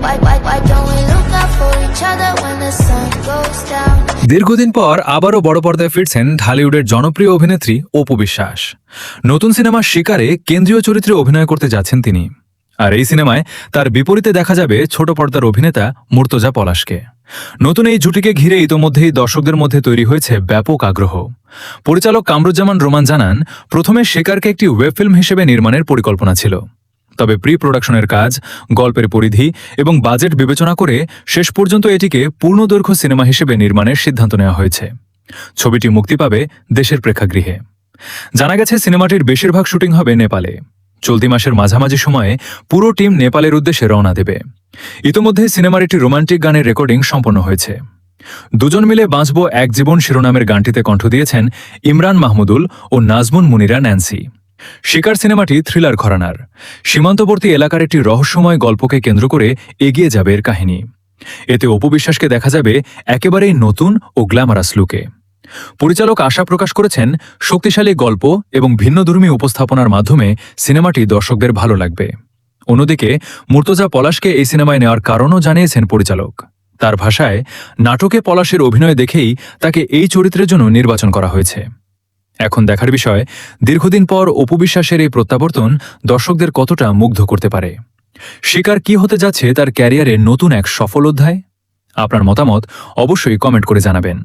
Why don't we look out for each other when the sun goes down? দীর্ঘদিন পর আবারও বড় পর্দায় ফিরছেন ঢালিউডের জনপ্রিয় অভিনেত্রী অপু বিশ্বাস। নতুন সিনেমা শিকারে কেন্দ্রীয় চরিত্রে অভিনয় করতে যাচ্ছেন তিনি। আর এই সিনেমায় তার বিপরীতে দেখা যাবে ছোট পর্দার অভিনেতা মুর্তজা পলাশকে। নতুন এই জুটিকে ঘিরে ইতোমধ্যেই দর্শকদের মধ্যে তৈরি হয়েছে ব্যাপক আগ্রহ। পরিচালক কামরুজ্জামান রোমান জানান, প্রথমে শিকারকে একটি ওয়েব ফিল্ম হিসেবে নির্মাণের পরিকল্পনা ছিল। তবে প্রি প্রোডাকশনের কাজ, গল্পের পরিধি এবং বাজেট বিবেচনা করে শেষ পর্যন্ত এটিকে পূর্ণদৈর্ঘ্য সিনেমা হিসেবে নির্মাণের সিদ্ধান্ত নেওয়া হয়েছে। ছবিটি মুক্তি পাবে দেশের প্রেক্ষাগৃহে। জানা গেছে সিনেমাটির বেশিরভাগ শুটিং হবে নেপালে। চলতি মাসের মাঝামাঝি সময়ে পুরো টিম নেপালের উদ্দেশ্যে রওনা দেবে। ইতোমধ্যে সিনেমার একটি রোমান্টিক গানের রেকর্ডিং সম্পন্ন হয়েছে। দুজন মিলে বাঁচবো এক জীবন শিরোনামের গানটিতে কণ্ঠ দিয়েছেন ইমরান মাহমুদুল ও নাজমুন মুনিরা ন্যান্সি। শিকার সিনেমাটি থ্রিলার ঘরানার। সীমান্তবর্তী এলাকার একটি রহস্যময় গল্পকে কেন্দ্র করে এগিয়ে যাবে এর কাহিনী। এতে অপু বিশ্বাসকে দেখা যাবে একেবারেই নতুন ও গ্ল্যামারাস লুকে। পরিচালক আশা প্রকাশ করেছেন, শক্তিশালী গল্প এবং ভিন্নধর্মী উপস্থাপনার মাধ্যমে সিনেমাটি দর্শকদের ভালো লাগবে। অন্যদিকে মুর্তজা পলাশকে এই সিনেমায় নেওয়ার কারণও জানিয়েছেন পরিচালক। তার ভাষায়, নাটকে পলাশের অভিনয় দেখেই তাকে এই চরিত্রের জন্য নির্বাচন করা হয়েছে। এখন দেখার বিষয়, দীর্ঘদিন পর অপু বিশ্বাসের এই প্রত্যাবর্তন দর্শকদের কতটা মুগ্ধ করতে পারে। শিকার কি হতে যাচ্ছে তার ক্যারিয়ারের নতুন এক সফল অধ্যায়? আপনার মতামত অবশ্যই কমেন্ট করে জানাবেন।